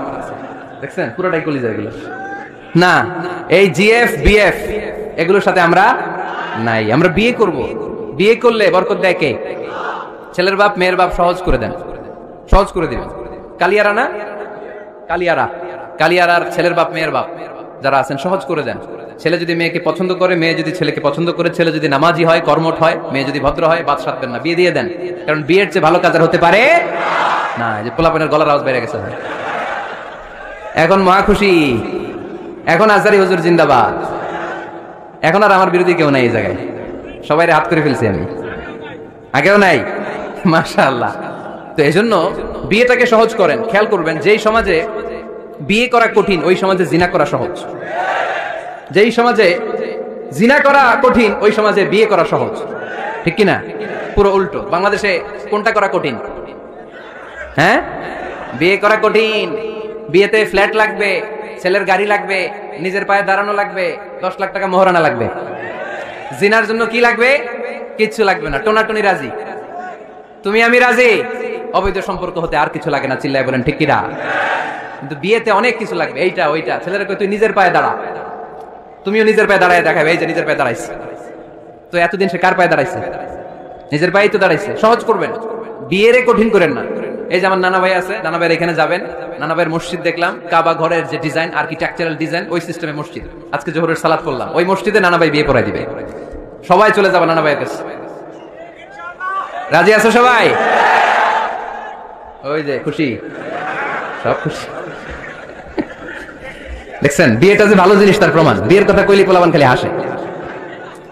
Speaker 1: দেখছেন পুরোটাই কলিজা এগুলো। না, এই জিএফ বিএফ এগুলোর সাথে আমরা নাই। আমরা বিয়ে করব, বিয়ে করলে বরকত দেয় কে? ছেলের বাপ মেয়ের বাপ সহজ করে দেন, সহজ করে দিবেন। কালিয়ারা না, কালিয়ারা, কালিয়ারার ছেলের বাপ মেয়ের বাপ যারা আছেন সহজ করে দেন। ছেলে যদি মেয়েকে পছন্দ করে, মেয়ে যদি ছেলেকে পছন্দ করে, ছেলে যদি নামাজি হয়, কর্মঠ হয়, মেয়ে যদি ভদ্র হয়, বাদ সাধবেন না, বিয়ে দিয়ে দেন। কারণ বিয়ের চেয়ে ভালো কাজ আর হতে পারে না। যে পোলাপানের গলার আওয়াজ বেড়ে গেছে এখন, মহা খুশি। এখন আজহারি হুজুর জিন্দাবাদ। এখন আর আমার বিরোধী কেউ নাই এই জায়গায়, সবাই হাত করে ফেলছি আমি, আগেও নাই, মাশাআল্লাহ। তো এই জন্য বিয়েটাকে সহজ করেন। খেয়াল করবেন, যেই সমাজে বিয়ে করা কঠিন ওই সমাজে জিনা করা সহজ, যেই সমাজে জিনা করা কঠিন ওই সমাজে বিয়ে করা সহজ, ঠিক কিনা? পুরো উল্টো। বাংলাদেশে কোনটা করা কঠিন? হ্যাঁ, বিয়ে করা কঠিন। বিয়েতে ফ্ল্যাট লাগবে, ছেলের গাড়ি লাগবে, নিজের পায়ে দাঁড়ানো লাগবে, 10 লাখ টাকা মোহরানা লাগবে। জিনার জন্য কি লাগবে? কিচ্ছু লাগবে না, টোনাটুনি রাজি, তুমি আমি রাজি, অবৈধ সম্পর্ক হতে আর কিছু লাগে না, চিল্লায় বলেন ঠিক কিনা? কিন্তু বিয়েতে অনেক কিছু লাগবে, এইটা ওইটা। ছেলেরা কই তুই নিজের পায়ে দাঁড়া, তুমিও নিজের পায়ে দাঁড়ায় দেখাবে, এই যে নিজের পায়ে দাঁড়াইছে। তো এতদিন সে কার পায়ে দাঁড়াইছে? নিজের পায়েই তো দাঁড়াইছে। সহজ করবেন, বিয়েরে কঠিন করেন না। এই যে আমার নানা ভাই আছে, নানা ভাইয়ের এখানে যাবেন, নানা ভাইয়ের মসজিদ দেখলাম, কাবা ঘরের যে ডিজাইন, আর্কিটেকচারাল ডিজাইন, ওই সিস্টেমে মসজিদ। আজকে জোহরের সালাত করলাম, ওই মসজিদে নানা ভাই বিয়ে পড়াই দিবে। সবাই চলে যাবে নানা ভাইয়ের কাছে। রাজি আছো সবাই? ওই যে খুশি, সব খুশি। দেখছেন বিয়েটা যে ভালো জিনিস তার প্রমাণ। বিয়ের কথা কইলি পোলাবান খালি হাসে।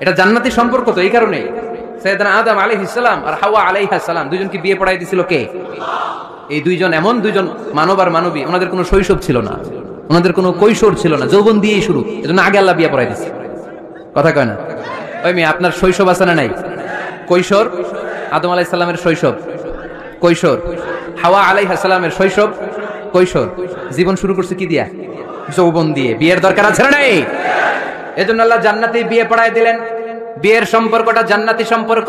Speaker 1: এটা জান্নাতি সম্পর্ক তো এই কারণেই। সাইয়েদনা আদম আলাইহিস সালাম আর হাওয়া আলাইহাস সালাম দুইজনকে বিয়ে পড়াই দিছিল কে? এই দুইজন এমন দুইজন মানব আর মানবী, ওনাদের কোনো শৈশব ছিল না, ওনাদের কোনো কৈশোর ছিল না, যৌবন দিয়েই শুরু। এজন্য আগে আল্লাহ বিয়ে পড়াই দিছে। কথা কয় না? ওই মেয়ে আপনার শৈশব আছে না নাই? কৈশোর। আদম আলাইহিস সালামের শৈশব, কৈশোর। হাওয়া আলাইহাস সালামের শৈশব, কৈশোর। জীবন শুরু করছে কি দিয়া? যৌবন দিয়ে। বিয়ের দরকার আছে না নাই? এজন্য আল্লাহ জান্নাতে বিয়ে পড়ায় দিলেন। বিয়ের সম্পর্কটা জান্নাতি সম্পর্ক,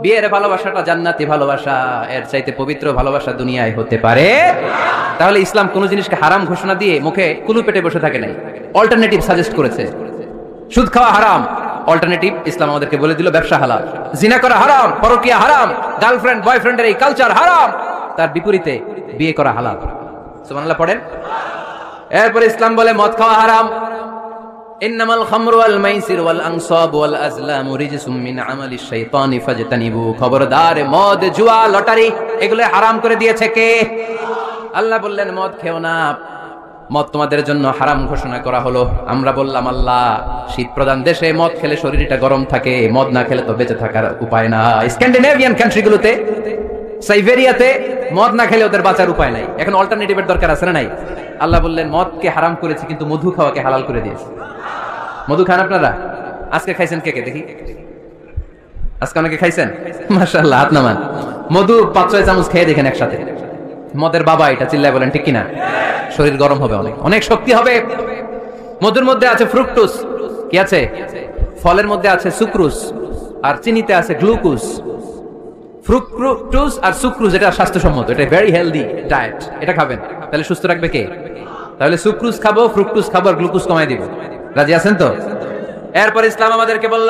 Speaker 1: বিয়ের ভালোবাসাটা জান্নাতি ভালোবাসা। এর চাইতে পবিত্র ভালোবাসা দুনিয়ায় হতে পারে? তাহলে ইসলাম কোন জিনিসকে হারাম ঘোষণা দিয়ে মুখে কুলু পেটে বসে থাকে নাই, অল্টারনেটিভ সাজেস্ট করেছে। সুদ খাওয়া হারাম, অল্টারনেটিভ ইসলাম আমাদেরকে বলে দিল ব্যবসা হালাল। জিনা করা হারাম, পরকিয়া হারাম, গার্লফ্রেন্ড বয়ফ্রেন্ডের এই কালচার হারাম, তার বিপরীতে বিয়ে করা হালাল। সুবহানাল্লাহ পড়েন। এরপর ইসলাম বলে মদ খাওয়া হারাম। ইন্নামাল খামরু ওয়াল মাইসির ওয়াল আনসাব ওয়াল আজলামু রিজসুম মিন আমালিশ শাইতানি ফাজতানিবু। খবরদার, মদ, জুয়া, লটারি এগুলো হারাম করে দিয়েছে কে? আল্লাহ বললেন মদ খেও না, মদ তোমাদের জন্য হারাম ঘোষণা করা হলো। আমরা বললাম আল্লাহ, শীত প্রধান দেশে মদ খেলে শরীরটা গরম থাকে, মদ না খেলে তো বেঁচে থাকার উপায় না। স্ক্যান্ডিনেভিয়ান কান্ট্রিগুলোতে, সাইবেরিয়াতে মদ না খেলে ওদের বাঁচার উপায় নাই। এখন অল্টারনেটিভের দরকার আছে না নাই? আল্লাহ বললেন মদকে হারাম করেছে, কিন্তু মধু খাওয়াকে হালাল করে দিয়েছে। মধু খান আপনারা? আজকে খাইছেন কে কে দেখি? আজকে অনেকে খাইছেন? মাশাআল্লাহ, হাত নামান। মধু 5-6 চামচ খেয়ে দেখেন একসাথে। মদের বাবা এটা, চিল্লায় বলেন ঠিক কিনা? শরীর গরম হবে, অনেক অনেক শক্তি হবে। মধুর মধ্যে আছে ফ্রুকটোজ। কি আছে? ফলের মধ্যে আছে সুক্রোজ, আর চিনিতে আছে গ্লুকোজ। ফ্রুকটোজ আর সুক্রোজ এটা স্বাস্থ্যসম্মত, এটা ভেরি হেলদি ডায়েট। এটা খাবেন, তাহলে সুস্থ রাখবে কে? তাহলে সুক্রোজ খাবো, ফ্রুকটোজ খাবো, আর গ্লুকোজ কমাই দিব। রাজি আছেন তো? এরপর ইসলাম আমাদেরকে বলল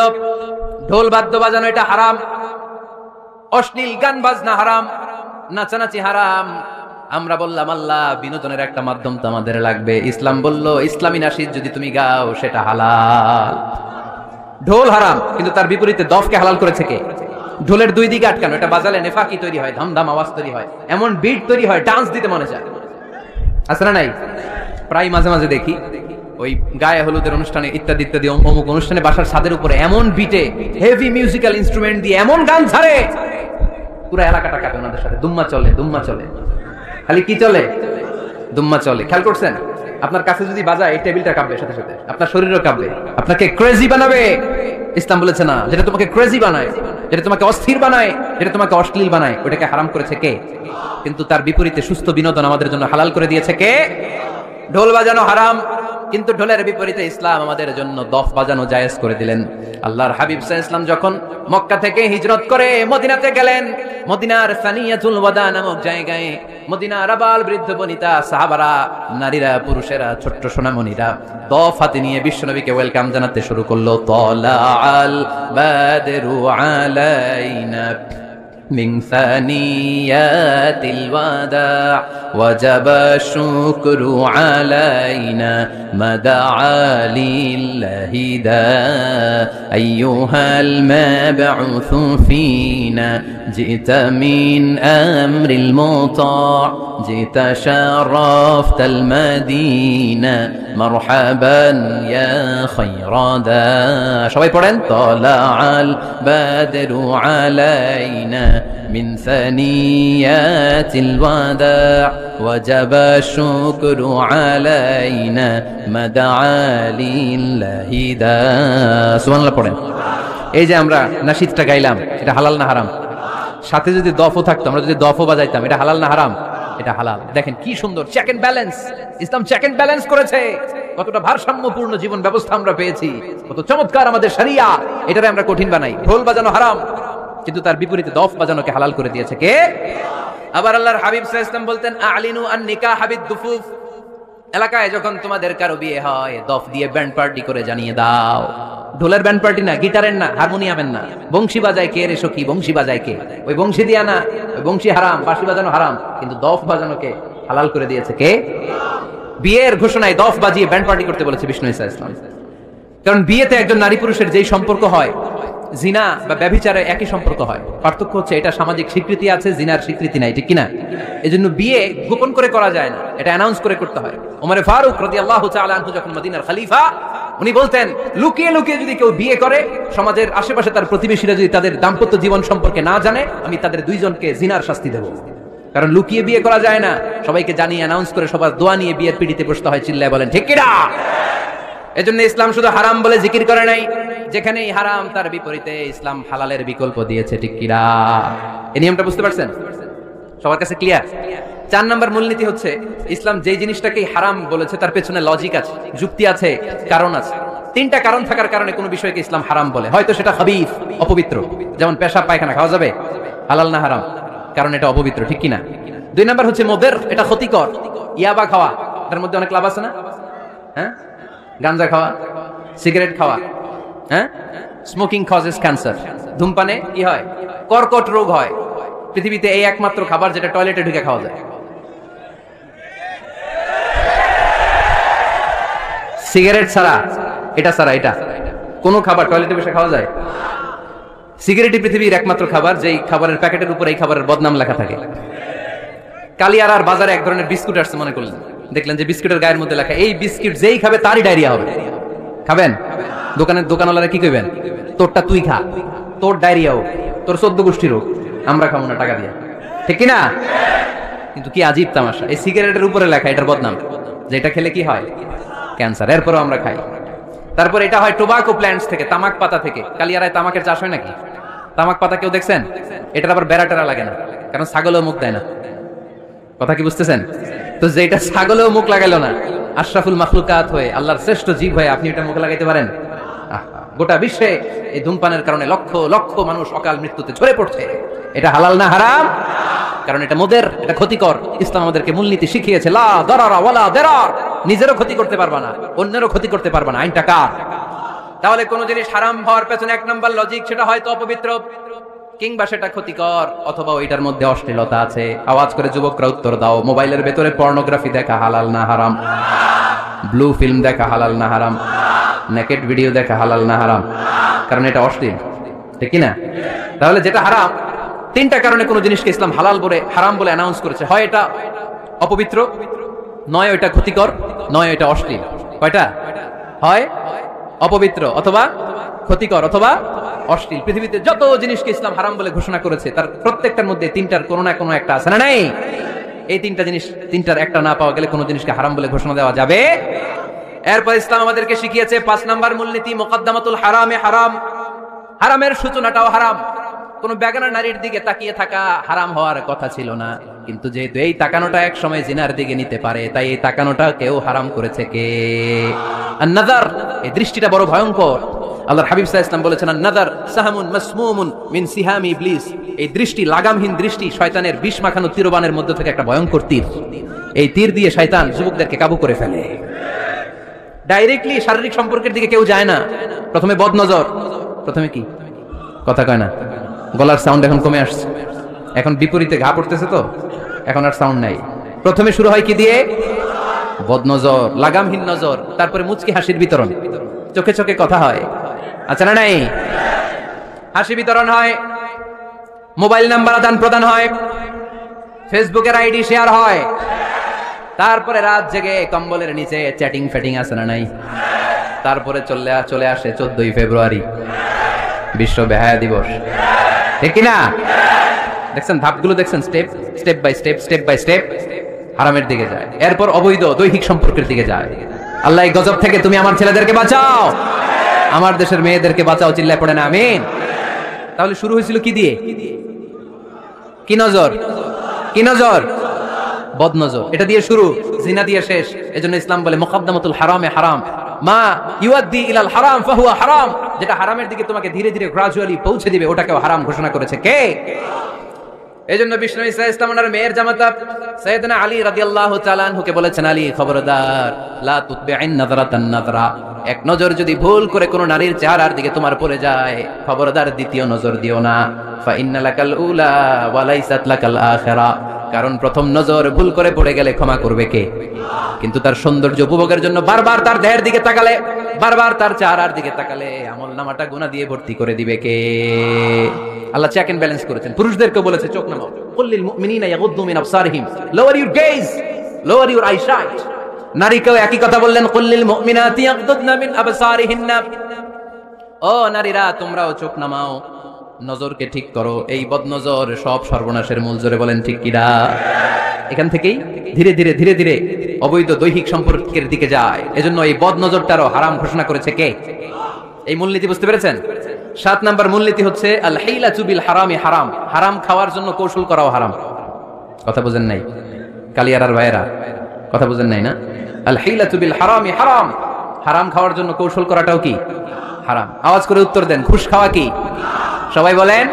Speaker 1: ঢোল বাদ্য বাজানো এটা হারাম, অশ্লীল গান বাজনা হারাম, নাচানাচি হারাম। আমরা বললাম আল্লাহ, বিনোদনের একটা মাধ্যম তো আমাদের লাগবে। ইসলাম বলল ইসলামী নাশিদ যদি তুমি গাও সেটা হালাল। ঢোল হারাম, কিন্তু তার বিপরীতে দফকে হালাল করেছে কে? ঢোলের দুই দিকে আটকানো, এটা বাজালে নেফাকি তৈরি হয়, ধামধাম আওয়াজ তৈরি হয়, এমন বিট তৈরি হয়, ডান্স দিতে মনে চায়। আছে না নাই? প্রায় মাঝে মাঝে দেখি ওই গায়ে হলুদের অনুষ্ঠানে ইত্যাদি ইত্যাদি অমুক অনুষ্ঠানে বাসার ছাদের উপরে এমন বিটে হেভি মিউজিক্যাল ইনস্ট্রুমেন্ট দিয়ে এমন গান ছাড়ে, পুরো এলাকাটা কাঁপে ওনাদের সাথে। দুম্মা চলে, দুম্মা চলে, খালি কি চলে? দুম্মা চলে। খেয়াল করছেন? আপনার কাছে যদি বাজায় এই টেবিলটা কাঁপবে, সাথে সাথে আপনার শরীরও কাঁপবে, আপনাকে ক্রেজি বানাবে। ইসলাম বলেছে না, যেটা তোমাকে ক্রেজি বানায়, যেটা তোমাকে অস্থির বানায়, যেটা তোমাকে অশ্লীল বানায়, ওটাকে হারাম করেছে কে? কিন্তু তার বিপরীতে সুস্থ বিনোদন আমাদের জন্য হালাল করে দিয়েছে কে? ঢোল বাজানো হারাম, কিন্তু ঢোলের বিপরীতে ইসলাম আমাদের জন্য দফ বাজানো জায়েজ করে দিলেন। আল্লাহর হাবিব সাল্লাল্লাহু আলাইহি ওয়াসাল্লাম যখন মক্কা থেকে হিজরত করে মদিনাতে গেলেন, মদিনার সানিয়াতুল ওয়াদা নামক জায়গায় মদিনার আবাল বৃদ্ধ বনিতা, সাহাবারা, নারীরা, পুরুষেরা, ছোট্ট সোনামণিরা দফ হাতে নিয়ে বিশ্বনবীকে ওয়েলকাম জানাতে শুরু করলো। তালাআল বাদরু আলাইনা من ثنيات الوداع وجب الشكر علينا ما دعا لله داع أيها المبعوث فينا جئت من أمر المطاع جئت شرفت المدينة مرحبا يا خير داع সবাই পড়েন طلع البدر علينا من ثنيات الوداع وجب الشكر علينا ما دعا لله داع সুবহানাল্লাহ পড়েন। এই যে আমরা নাশিদটা গাইলাম, এটা হালাল না হারাম? সাথে যদি দফও থাকতো, আমরা যদি দফও বাজাইতাম, এটা হালাল না হারাম? এটা হালাল। দেখেন কি সুন্দর চেক এন্ড ব্যালেন্স, ইসলাম চেক এন্ড ব্যালেন্স করেছে। কতটা ভারসাম্যপূর্ণ জীবন ব্যবস্থা আমরা পেয়েছি, কত চমৎকার আমাদের শরিয়া। এটারে আমরা কঠিন বানাই। ঢোল বাজানো হারাম, কিন্তু তার বিপরীতে দফ বাজানোকে হালাল করে দিয়েছে কে? আবার আল্লাহর হাবিব সাল্লাল্লাহু আলাইহি ওয়াসাল্লাম বলতেন আ'লিনু আন নিকাহ বিদ-দুফুফ, এলাকায় যখন তোমাদের কারো বিয়ে হয় দফ দিয়ে ব্যান্ড পার্টি করে জানিয়ে দাও। ঢোলের ব্যান্ড পার্টি না, গিটারের না, হারমোনিয়ামের না, বংশী বাজায় কে রে সখী, বংশী বাজায় কে? ওই বংশী দিয়া না, ওই বংশী হারাম, বাঁশি বাজানো হারাম, কিন্তু দফ বাজানোকে হালাল করে দিয়েছে কে? বিয়ের ঘোষণায় দফ বাজিয়ে ব্যান্ড পার্টি করতে বলেছে বিষ্ণু ঈসা ইসলাম। কারণ বিয়েতে একজন নারী পুরুষের যেই সম্পর্ক হয়, জিনা বা ব্যভিচারে একই সম্পর্ক হয়, পার্থক্য হচ্ছে এটা সামাজিক স্বীকৃতি আছে, জিনার স্বীকৃতি নাই, ঠিক কিনা? এজন্য বিয়ে গোপন করে করা যায় না, এটা অ্যানাউন্স করে করতে হয়। ওমর ফারুক রাদিয়াল্লাহু তাআলা আনহু যখন মদিনার খলিফা, উনি বলতেন লুকিয়ে লুকিয়ে যদি কেউ বিয়ে করে, সমাজের আশেপাশে তার প্রতিবেশীরা যদি তাদের দাম্পত্য জীবন সম্পর্কে না জানে, আমি তাদের দুইজনকে জিনার শাস্তি দেব। কারণ লুকিয়ে বিয়ে করা যায় না, সবাইকে জানিয়ে অ্যানাউন্স করে সবার দোয়া নিয়ে বিয়ের পিড়িতে বসতে হয়, চিল্লায় বলেন ঠিক কিনা? এজন্য ইসলাম শুধু হারাম বলে জিকির করে নাই, যেখানেই হারাম তার বিপরীতে ইসলাম হালালের বিকল্প দিয়েছে, ঠিক কিনা? এই নিয়মটা বুঝতে পারছেন? সবার কাছে ক্লিয়ার? 4 নম্বর মূলনীতি হচ্ছে ইসলাম যেই জিনিসটাকে হারাম বলেছে তার পেছনে লজিক আছে, যুক্তি আছে, কারণ আছে। 3টা কারণ থাকার কারণে কোনো বিষয়কে ইসলাম হারাম বলে। হয়তো সেটা খাবিথ, অপবিত্র, যেমন পেশাব পায়খানা খাওয়া যাবে, হালাল না হারাম? কারণ এটা অপবিত্র, ঠিক কিনা? 2 নম্বর হচ্ছে মুদির, এটা ক্ষতিকর। ইয়াবা খাওয়া, তার মধ্যে অনেক লাভ আছে না? হ্যাঁ, গাঞ্জা খাওয়া, সিগারেট খাওয়া, হ্যাঁ, স্মোকিং কজেস ক্যান্সার। ধূমপানে কি হয়? কর্কট রোগ হয়। পৃথিবীতে এই একমাত্র খাবার যেটা টয়লেটে ঢুকে খাওয়া যায়। সিগারেট ছাড়া, এটা ছাড়া, এটা কোন খাবার টয়লেটে বসে খাওয়া যায়? সিগারেটই পৃথিবীর একমাত্র খাবার যেই খাবারের প্যাকেটের উপর এই খাবারের বদনাম লেখা থাকে। কালিয়ারার বাজারে এক ধরনের বিস্কুট আসছে, মনে করলেন, দেখলেন যে বিস্কুটের গায়ের মধ্যে লেখা এই বিস্কুট যেই খাবে তারই ডায়রিয়া হবে। খাবেন? দোকানওয়ালারা কি কইবেন? তোরটা তুই খা, তোর ডায়রিয়া হোক, তোর 14 গোষ্ঠীর হোক, আমরা খাবো না টাকা দিয়ে, ঠিক কিনা? কিন্তু কি আজীব তামাশা, এই সিগারেটের উপরে লেখা এটার বদনাম, যেটা খেলে কি হয়? ক্যান্সার। এরপরও আমরা খাই। তারপর এটা হয় টোবাকো প্ল্যান্টস থেকে, তামাক পাতা থেকে। কালিয়ারায় তামাকের চাষ হয় নাকি? তামাক পাতা কেউ দেখছেন? এটার আবার বেড়া টেরা লাগে না, কারণ ছাগলেও মুখ দেয় না। কথা কি বুঝতেছেন? তো যেটা ছাগলেও মুখ লাগাইলো না, আশরাফুল মাখলুকাত হয়ে, আল্লাহর শ্রেষ্ঠ জীব হয়ে আপনি এটা মুখে লাগাইতে পারেন? গোটা বিশ্বে এই ধূমপানের কারণে লক্ষ লক্ষ মানুষ অকাল মৃত্যুতে ঝরে পড়ছে। এটা হালাল না হারাম? কারণ এটা মুদির, এটা ক্ষতিকর। ইসলাম আমাদেরকে মূলনীতি শিখিয়েছে, লা দারারা ওয়ালা দিরার। নিজেরও ক্ষতি করতে পারবা না, অন্যেরও ক্ষতি করতে পারবা না, আইনটা কার? তাহলে কোন জিনিস হারাম হওয়ার পেছনে 1 নম্বর লজিক, সেটা হয়তো অপবিত্র, কিংবা সেটা ক্ষতিকর, অথবা ওইটার মধ্যে অশ্লীলতা আছে। আওয়াজ করে যুবকরা উত্তর দাও, মোবাইলের ভেতরে পর্নোগ্রাফি দেখা হালাল না হারাম? ব্লু ফিল্ম দেখা হালাল না হারাম? নেকেড ভিডিও দেখা হালাল না হারাম? কারণ এটা অশ্লীল, ঠিক কিনা? তাহলে যেটা হারাম, 3টা কারণে কোন জিনিসকে ইসলাম হালাল বলে হারাম বলে অ্যানাউন্স করেছে। হয় এটা অপবিত্র, নয় এটা ক্ষতিকর, নয় এটা অশ্লীল। কয়টা? হয় অপবিত্র, অথবা ক্ষতিকর, অথবা অশ্লীল। পৃথিবীতে যত জিনিসকে ইসলাম হারাম বলে ঘোষণা করেছে তার প্রত্যেকটার মধ্যে 3টার কোনো না কোনো একটা আছে না নাই? এই 3টা জিনিস, 3টার একটা না পাওয়া গেলে কোনো জিনিসকে হারাম বলে ঘোষণা দেওয়া যাবে? এরপর ইসলাম আমাদেরকে শিখিয়েছে 5 নম্বর মূলনীতি, মুকদ্দামাতুল হারামে হারাম। হারামের সূচনাটাও হারাম। কোন বেগানা নারীর দিকে তাকিয়ে থাকা হারাম হওয়ার কথা ছিল না, কিন্তু যেহেতু এই তাকানোটা এক সময় জিনার দিকে নিতে পারে, তাই এই তাকানোটা কেউ হারাম করেছে কে? আন-নাযার, এই দৃষ্টিটা বড় ভয়ঙ্কর। আল্লাহর হাবিব সাল্লাল্লাহু আলাইহি ওয়াসাল্লাম বলেছেন, আন-নাযার সাহামুন মাসমুমুন মিন সিহামি ইবলিস। এই দৃষ্টি, লাগামহীন দৃষ্টি, শয়তানের বিষ মাখানো তীরবানের মধ্যে থেকে একটা ভয়ঙ্কর তীর। এই তীর দিয়ে শয়তান যুবকদেরকে কাবু করে ফেলে। ডাইরেক্টলি শারীরিক সম্পর্কের দিকে কেউ যায় না, প্রথমে বদনজর, প্রথমে কি কথা কয় না, গলার সাউন্ড এখন কমে আসছে, এখন বিপরীতে ঘা পড়তেছে, তো এখন আর সাউন্ড নাই। প্রথমে শুরু হয় কি দিয়ে? বদনজর, লাগামহীন নজর। তারপরে মুচকি হাসির বিতরণ, চোখে চোখে কথা হয়, আচ্ছা না নাই? হাসি বিতরণ হয়, মোবাইল নাম্বার আদান প্রদান হয়, ফেসবুকের আইডি শেয়ার হয়, তারপরে রাত জেগে কম্বলের নিচে চ্যাটিং ফ্যাটিং আছে না নাই? তারপরে চলে আসে 14ই ফেব্রুয়ারি, বিশ্ব বেহায়া দিবস, ঠিক কিনা? দেখছেন ধাপগুলো, দেখছেন স্টেপ বাই স্টেপ হারামের দিকে যায়। এরপর অবৈধ দৈহিক সম্পর্কের দিকে যায়। আল্লাহ এই গজব থেকে তুমি আমার ছেলেদেরকে বাঁচাও, আমার দেশের মেয়েদেরকে বাঁচাও, চিল্লায় পড়ে না আমিন। তাহলে শুরু হয়েছিল কি দিয়ে? কি নজর? কি নজর? বদনজর। এটা দিয়ে শুরু, জিনা দিয়ে শেষ। এজন্য ইসলাম বলে মুকদ্দামাতুল হারামে হারাম, মা ইউআদ্দি ইলাল হারাম ফাহুয়া হারাম। যেটা হারামের দিকে তোমাকে ধীরে ধীরে গ্রাজুয়ালি পৌঁছে দিবে, ওটাকেও হারাম ঘোষণা করেছে কে? এইজন্য বিষ্ণু ঈসা ইসলাম ওনার মেয়ের জামাতা সাইয়েদনা আলী রাদিয়াল্লাহু তাআলা আনহুকে বলেছেন, আলী খবরদার, লা তুতবি'ন নাযরাতান নাযরা, এক নজর যদি ভুল করে কোন নারীর চেহারার দিকে তোমার পড়ে যায়, খবরদার দ্বিতীয় নজর দিও না। ফা ইন্না লাকাল উলা ওয়া লাইসাত লাকাল আখিরা, কারণ প্রথম নজর ভুল করে পড়ে গেলে ক্ষমা করবে কে? কিন্তু তার সৌন্দর্য উপভোগের জন্য বারবার তার দেহের দিকে তাকালে, বারবার তার চেহারার দিকে তাকালে আমলনামাটা গুনাহ দিয়ে ভর্তি করে দিবে কে? আল্লাহ চেক এন্ড ব্যালেন্স করেছেন। পুরুষদেরকে বলেছে চোখ নামাও, কুল্লিল মুমিনিনা ইয়াগুদ্দু মিন আবসারিহিম, lower your gaze, lower your eyesight. নারীকেও একই কথা বললেন, কুল্লিল মুমিনাতি ইয়াগুদ্দুনা মিন আবসারিহিন্না, ও নারীরা তোমরাও চোখ নামাও, নজরকে ঠিক করো। এই বদনজর সব সর্বনাশের মূল। জোরে বলেন ঠিক কিনা? এখান থেকেই ধীরে ধীরে ধীরে ধীরে অবৈধ দৈহিক সম্পর্কের দিকে যায়। এজন্য এই বদনজরটারও হারাম ঘোষণা করেছে কে? এই মূলনীতি বুঝতে পেরেছেন? 7 নাম্বার মূলনীতি হচ্ছে আল হিলাতু বিল হারামি হারাম, হারাম খাওয়ার জন্য কৌশল করাও হারাম। কথা বুঝেন নাই কালিয়ারার ভাইয়েরা? কথা বুঝেন নাই না? আল হিলাতু বিল হারামি হারাম, হারাম খাওয়ার জন্য কৌশল করাটাও কি হারাম? আওয়াজ করে উত্তর দেন, ঘুষ খাওয়া কি? সবাই বলেন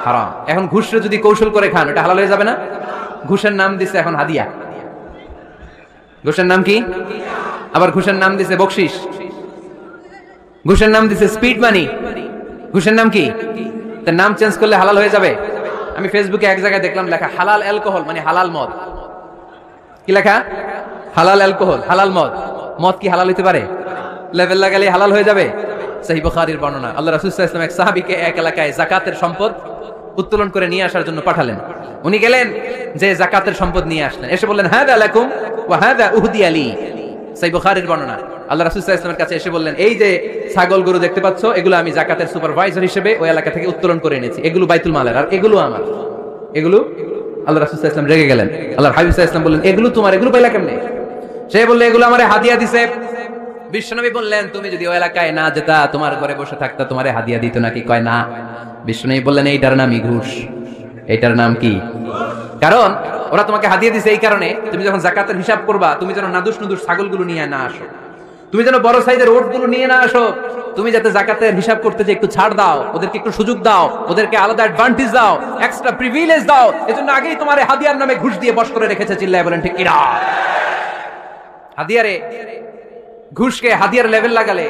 Speaker 1: হারাম। এখন ঘুষরে যদি কৌশল করে খান, এটা হালাল হয়ে যাবে না? ঘুষের নাম দিছে এখন হাদিয়া, ঘুষের নাম কি? আবার ঘুষের নাম দিছে বকশিস, ঘুষের নাম দিছে স্পিড মানি, ঘুষের নাম কি? তার নাম চেঞ্জ করলে হালাল হয়ে যাবে? আমি ফেসবুকে এক জায়গায় দেখলাম লেখা হালাল অ্যালকোহল, মানে হালাল মদ। কি লেখা? হালাল অ্যালকোহল, হালাল মদ। মদ কি হালাল হইতে পারে? লেভেল লাগালে হালাল হয়ে যাবে? সহিহ বুখারীর বর্ণনা, আল্লাহ রাসূল সাল্লাল্লাহু আলাইহি ওয়াসাল্লাম এক সাহাবীকে এক এলাকায় যাকাতের সম্পদ উত্তোলন করে নিয়ে আসার জন্য পাঠালেন। উনি গেলেন, যে যাকাতের সম্পদ নিয়ে আসলেন, এসে বললেন হাদা লাকুম ওয়া হাদা উহদিয়া লি। সহিহ বুখারীর বর্ণনা, আল্লাহ রাসূল সাল্লাল্লাহু আলাইহি ওয়াসাল্লামের কাছে এসে বললেন, এই যে ছাগল গরু দেখতে পাচ্ছ, এগুলো আমি যাকাতের সুপারভাইজার হিসেবে ওই এলাকা থেকে উত্তোলন করে এনেছি, এগুলো বাইতুল মালের, আর এগুলো আমার। এগুলো আল্লাহ রাসূল সাল্লাল্লাহু আলাইহি ওয়াসাল্লাম রেগে গেলেন। আল্লাহর হাবিব সাল্লাল্লাহু আলাইহি ওয়াসাল্লাম বললেন, এগুলো তোমার, এগুলো পাইলা কেমনে? সে বলল, এগুলো আমারে হাদিয়া দিছে। বিশ্বনবী বললেন, তুমি যদি ওই এলাকায় না যেতা, তোমার ঘরে বসে থাকতা, তোমারে হাদিয়া দিত নাকি? কয় না। বিশ্বনবী বললেন, এইটার নামই ঘুষ। এইটার নাম কি? কারণ ওরা তোমাকে হাদিয়া দিছে এই কারণে, তুমি যখন যাকাতের হিসাব করবা, তুমি যেন নাদুস নুদুস ছাগলগুলো নিয়ে না আসো, তুমি যেন বড় সাইজের ওটগুলো নিয়ে না আসো, তুমি যাতে যাকাতের হিসাব করতে যে একটু ছাড় দাও, ওদেরকে একটু সুযোগ দাও, ওদেরকে আলাদা অ্যাডভান্টেজ দাও, এক্সট্রা প্রিভিলেজ দাও, এজন্য আগেই তোমারে হাদিয়ার নামে ঘুষ দিয়ে বশ করে রেখেছে। চিল্লায় বলেন ঠিক কিনা? হাদিয়ারে ঘুষকে হাদিয়ার লেভেল লাগালে